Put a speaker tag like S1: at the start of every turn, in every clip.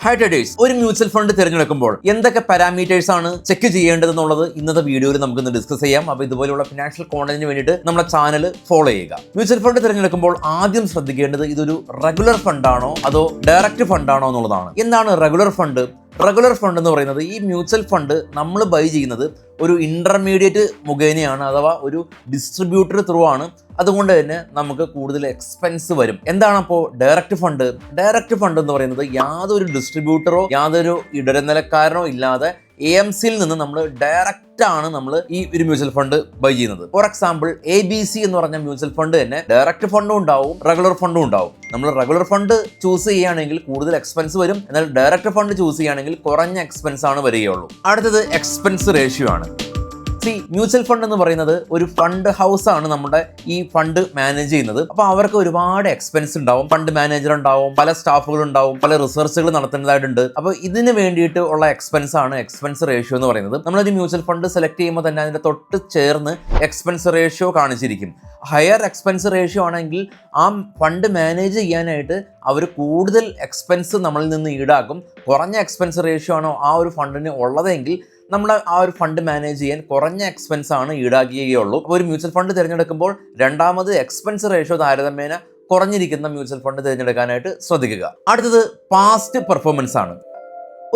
S1: High traders, ഒരു mutual fund തിരഞ്ഞെടുക്കുമ്പോൾ എന്തൊക്കെ പാരാമീറ്റേഴ്സ് ആണ് ചെക്ക് ചെയ്യേണ്ടതെന്നുള്ളത് ഇന്നത്തെ വീഡിയോയിൽ നമുക്കൊന്ന് ഡിസ്കസ് ചെയ്യാം. അപ്പോൾ ഇതുപോലുള്ള ഫിനാൻഷ്യൽ കോണ്ടന്റിന് വേണ്ടിയിട്ട് നമ്മുടെ ചാനൽ ഫോളോ ചെയ്യുക. മ്യൂച്വൽ ഫണ്ട് തിരഞ്ഞെടുക്കുമ്പോൾ ആദ്യം ശ്രദ്ധിക്കേണ്ടത് ഇതൊരു റെഗുലർ ഫണ്ടാണോ അതോ ഡയറക്റ്റ് ഫണ്ടാണോ എന്നുള്ളതാണ്. എന്താണ് റെഗുലർ ഫണ്ട്? റെഗുലർ ഫണ്ട് എന്ന് പറയുന്നത് ഈ മ്യൂച്വൽ ഫണ്ട് നമ്മൾ ബൈ ചെയ്യുന്നത് ഒരു ഇന്റർമീഡിയറ്റ് മുഖേനയാണ്, അഥവാ ഒരു ഡിസ്ട്രിബ്യൂട്ടർ ത്രൂ ആണ്. അതുകൊണ്ട് തന്നെ നമുക്ക് കൂടുതൽ എക്സ്പെൻസ് വരും. എന്താണ് അപ്പോൾ ഡയറക്റ്റ് ഫണ്ട്? ഡയറക്റ്റ് ഫണ്ട് എന്ന് പറയുന്നത് യാതൊരു ഡിസ്ട്രിബ്യൂട്ടറോ യാതൊരു ഇടനിലക്കാരനോ ഇല്ലാതെ AMCയിൽ നിന്ന് നമ്മൾ ഡയറക്റ്റ് ആണ് നമ്മൾ ഈ ഒരു മ്യൂച്വൽ ഫണ്ട് ബൈ ചെയ്യുന്നത്. ഫോർ എക്സാമ്പിൾ ABC എന്ന് പറഞ്ഞ മ്യൂച്വൽ ഫണ്ട് തന്നെ ഡയറക്റ്റ് ഫണ്ടും ഉണ്ടാവും, റെഗുലർ ഫണ്ടും ഉണ്ടാവും. നമ്മൾ റെഗുലർ ഫണ്ട് ചൂസ് ചെയ്യുകയാണെങ്കിൽ കൂടുതൽ എക്സ്പെൻസ് വരും, എന്നാൽ ഡയറക്റ്റ് ഫണ്ട് ചൂസ് ചെയ്യുകയാണെങ്കിൽ കുറഞ്ഞ എക്സ്പെൻസ് ആണ് വരികയുള്ളൂ. അടുത്തത് എക്സ്പെൻസ് റേഷ്യോ ആണ്. മ്യൂച്വൽ ഫണ്ട് എന്ന് പറയുന്നത് ഒരു ഫണ്ട് ഹൗസ് ആണ് നമ്മുടെ ഈ ഫണ്ട് മാനേജ് ചെയ്യുന്നത്. അപ്പൊ അവർക്ക് ഒരുപാട് എക്സ്പെൻസ് ഉണ്ടാവും, ഫണ്ട് മാനേജർ ഉണ്ടാവും, പല സ്റ്റാഫുകൾ ഉണ്ടാവും, പല റിസർച്ചുകൾ നടത്തേണ്ടതായിട്ടുണ്ട്. അപ്പോൾ ഇതിന് വേണ്ടിയിട്ട് ഉള്ള എക്സ്പെൻസ് ആണ് എക്സ്പെൻസ് റേഷ്യോ എന്ന് പറയുന്നത്. നമ്മളൊരു മ്യൂച്വൽ ഫണ്ട് സെലക്ട് ചെയ്യുമ്പോൾ തന്നെ അതിന്റെ തൊട്ട് ചേർന്ന് എക്സ്പെൻസ് റേഷ്യോ കാണിച്ചിരിക്കും. ഹയർ എക്സ്പെൻസ് റേഷ്യോ ആണെങ്കിൽ ആ ഫണ്ട് മാനേജ് ചെയ്യാനായിട്ട് അവർ കൂടുതൽ എക്സ്പെൻസ് നമ്മളിൽ നിന്ന് ഈടാക്കും. കുറഞ്ഞ എക്സ്പെൻസ് റേഷ്യോ ആണോ ആ ഒരു ഫണ്ടിന് ഉള്ളതെങ്കിൽ നമ്മൾ ആ ഒരു ഫണ്ട് മാനേജ് ചെയ്യാൻ കുറഞ്ഞ എക്സ്പെൻസ് ആണ് ഈടാക്കുകയുള്ളൂ. അപ്പോൾ ഒരു മ്യൂച്വൽ ഫണ്ട് തിരഞ്ഞെടുക്കുമ്പോൾ രണ്ടാമത് എക്സ്പെൻസ് റേഷ്യോ താരതമ്യേന കുറഞ്ഞിരിക്കുന്ന മ്യൂച്വൽ ഫണ്ട് തിരഞ്ഞെടുക്കാനായിട്ട് ശ്രദ്ധിക്കുക. അടുത്തത് പാസ്റ്റ് പെർഫോമൻസ് ആണ്.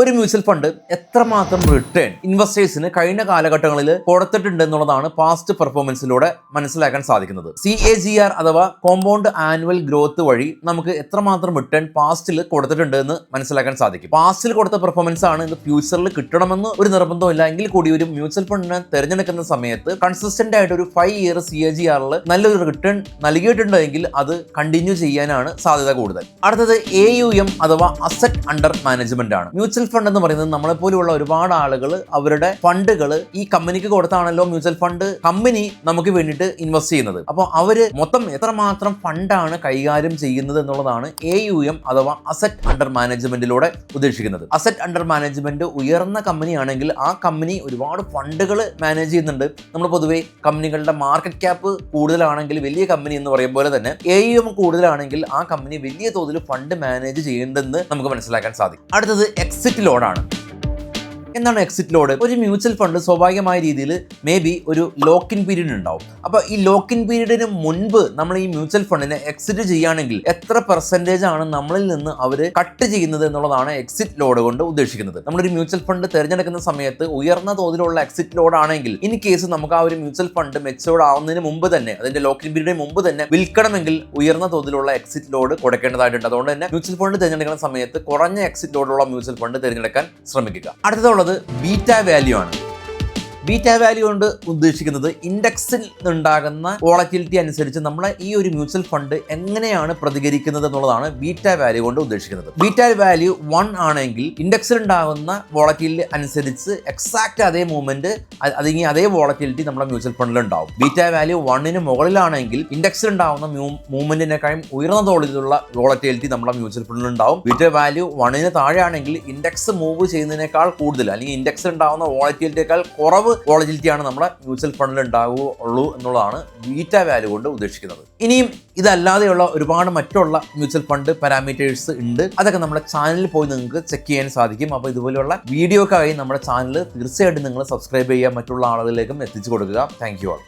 S1: ഒരു മ്യൂച്വൽ ഫണ്ട് എത്രമാത്രം റിട്ടേൺ ഇൻവെസ്റ്റേഴ്സിന് കഴിഞ്ഞ കാലഘട്ടങ്ങളിൽ കൊടുത്തിട്ടുണ്ട് എന്നുള്ളതാണ് പാസ്റ്റ് പെർഫോമൻസിലൂടെ മനസ്സിലാക്കാൻ സാധിക്കുന്നത്. CAGR അഥവാ കോമ്പൗണ്ട് ആനുവൽ ഗ്രോത്ത് വഴി നമുക്ക് എത്രമാത്രം റിട്ടേൺ പാസ്റ്റിൽ കൊടുത്തിട്ടുണ്ട് എന്ന് മനസ്സിലാക്കാൻ സാധിക്കും. പാസ്റ്റിൽ കൊടുത്ത പെർഫോമൻസ് ആണ് ഇത് ഫ്യൂച്ചറിൽ കിട്ടണമെന്ന് ഒരു നിർബന്ധമില്ല. എങ്കിൽ കൂടി ഒരു മ്യൂച്വൽ ഫണ്ടിനെ തിരഞ്ഞെടുക്കുന്ന സമയത്ത് കൺസിസ്റ്റന്റ് ആയിട്ട് ഒരു 5 ഇയർ CAGRൽ നല്ലൊരു റിട്ടേൺ നൽകിയിട്ടുണ്ടെങ്കിൽ അത് കണ്ടിന്യൂ ചെയ്യാനാണ് സാധ്യത കൂടുതൽ. അടുത്തത് AUM അഥവാ അസറ്റ് അണ്ടർ മാനേജ്മെന്റ് ആണ്. മ്യൂച്വൽ ഫണ്ട് എന്ന് പറയുന്നത് നമ്മളെ പോലെയുള്ള ഒരുപാട് ആളുകൾ അവരുടെ ഫണ്ടുകൾ ഈ കമ്പനിക്ക് കൊടുത്താണല്ലോ മ്യൂച്വൽ ഫണ്ട് കമ്പനി നമുക്ക് വേണ്ടിയിട്ട് ഇൻവെസ്റ്റ് ചെയ്യുന്നത്. അപ്പോൾ അവര് മൊത്തം എത്രമാത്രം ഫണ്ടാണ് കൈകാര്യം ചെയ്യുന്നത് എന്നുള്ളതാണ് AUM അഥവാ അസറ്റ് അണ്ടർ മാനേജ്മെന്റിലൂടെ ഉദ്ദേശിക്കുന്നത്. അസറ്റ് അണ്ടർ മാനേജ്മെന്റ് ഉയർന്ന കമ്പനിയാണെങ്കിൽ ആ കമ്പനി ഒരുപാട് ഫണ്ടുകൾ മാനേജ് ചെയ്യുന്നുണ്ട്. നമ്മൾ പൊതുവെ കമ്പനികളുടെ മാർക്കറ്റ് ക്യാപ്പ് കൂടുതലാണെങ്കിൽ വലിയ കമ്പനി എന്ന് പറയും പോലെ തന്നെ AUM കൂടുതലാണെങ്കിൽ ആ കമ്പനി വലിയ തോതിൽ ഫണ്ട് മാനേജ് ചെയ്യേണ്ടെന്ന് നമുക്ക് മനസ്സിലാക്കാൻ സാധിക്കും. അടുത്തത് എക്സിറ്റ് ലോഡാണ്. എന്താണ് എക്സിറ്റ് ലോഡ്? ഒരു മ്യൂച്വൽ ഫണ്ട് സ്വാഭാവികമായ രീതിയിൽ മേ ബി ഒരു ലോക്ക് ഇൻ പീരീഡ് ഉണ്ടാവും. അപ്പോൾ ഈ ലോക്ക് ഇൻ പീരീഡിന് മുൻപ് നമ്മൾ ഈ മ്യൂച്വൽ ഫണ്ടിനെ എക്സിറ്റ് ചെയ്യുകയാണെങ്കിൽ എത്ര പെർസെൻറ്റേജ് ആണ് നമ്മളിൽ നിന്ന് അവർ കട്ട് ചെയ്യുന്നത് എന്നുള്ളതാണ് എക്സിറ്റ് ലോഡ് കൊണ്ട് ഉദ്ദേശിക്കുന്നത്. നമ്മളൊരു മ്യൂച്വൽ ഫണ്ട് തിരഞ്ഞെടുക്കുന്ന സമയത്ത് ഉയർന്ന തോതിലുള്ള എക്സിറ്റ് ലോഡ് ആണെങ്കിൽ ഇൻ കേസ് നമുക്ക് ആ ഒരു മ്യൂച്വൽ ഫണ്ട് മെച്ചൂർഡ് ആവുന്നതിന് മുമ്പ് തന്നെ, അതിന്റെ ലോക്ക് ഇൻ പീരീഡിന് മുമ്പ് തന്നെ വിൽക്കണമെങ്കിൽ ഉയർന്ന തോതിലുള്ള എക്സിറ്റ് ലോഡ് കൊടുക്കേണ്ടതായിട്ടുണ്ട്. അതുകൊണ്ട് തന്നെ മ്യൂച്വൽ ഫണ്ട് തിരഞ്ഞെടുക്കുന്ന സമയത്ത് കുറഞ്ഞ എക്സിറ്റ് ലോഡുള്ള മ്യൂച്വൽ ഫണ്ട് തിരഞ്ഞെടുക്കാൻ ശ്രമിക്കുക. അടുത്തുള്ളത് ബീറ്റ വാല്യൂ ആണ്. ബീറ്റ വാല്യൂ കൊണ്ട് ഉദ്ദേശിക്കുന്നത് ഇൻഡെക്സിൽ ഉണ്ടാകുന്ന വോളറ്റിലിറ്റി അനുസരിച്ച് നമ്മളെ ഈ ഒരു മ്യൂച്വൽ ഫണ്ട് എങ്ങനെയാണ് പ്രതികരിക്കുന്നത് എന്നുള്ളതാണ് ബീറ്റ വാല്യൂ കൊണ്ട് ഉദ്ദേശിക്കുന്നത്. ബീറ്റ വാല്യൂ 1 ആണെങ്കിൽ ഇൻഡെക്സിൽ ഉണ്ടാകുന്ന വോളറ്റിലിറ്റി അനുസരിച്ച് എക്സാക്ട് അതേ മൂവ്മെന്റ് അല്ലെങ്കിൽ അതേ വോളറ്റിലിറ്റി നമ്മുടെ മ്യൂച്വൽ ഫണ്ടിൽ ഉണ്ടാവും. ബീറ്റ വാല്യൂ 1ന് മുകളിലാണെങ്കിൽ ഇൻഡെക്സിൽ ഉണ്ടാകുന്ന മൂവ്മെന്റിനേക്കാളും ഉയർന്ന തോതിലുള്ള വോളറ്റിലിറ്റി നമ്മുടെ മ്യൂച്വൽ ഫണ്ടിൽ ഉണ്ടാവും. ബീറ്റ വാല്യൂ 1ന് താഴെയാണെങ്കിൽ ഇൻഡെക്സ് മൂവ് ചെയ്യുന്നതിനേക്കാൾ കൂടുതൽ അല്ലെങ്കിൽ ഇൻഡെക്സിൽ ഉണ്ടാകുന്ന വോളറ്റിലിറ്റിയേക്കാൾ കുറവ് വോളറ്റിലിറ്റിയാണ് നമ്മുടെ മ്യൂച്വൽ ഫണ്ടിൽ ഉണ്ടാവുകയുള്ളൂ എന്നുള്ളതാണ് ബീറ്റ വാല്യൂ കൊണ്ട് ഉദ്ദേശിക്കുന്നത്. ഇനിയും ഇതല്ലാതെയുള്ള ഒരുപാട് മറ്റുള്ള മ്യൂച്വൽ ഫണ്ട് പാരാമീറ്റേഴ്സ് ഉണ്ട്. അതൊക്കെ നമ്മുടെ ചാനലിൽ പോയി നിങ്ങൾക്ക് ചെക്ക് ചെയ്യാൻ സാധിക്കും. അപ്പോൾ ഇതുപോലെയുള്ള വീഡിയോക്കായി നമ്മുടെ ചാനൽ തീർച്ചയായിട്ടും നിങ്ങൾ സബ്സ്ക്രൈബ് ചെയ്യുക, മറ്റുള്ള ആളുകളിലേക്കും എത്തിച്ചു കൊടുക്കുക. Thank you all.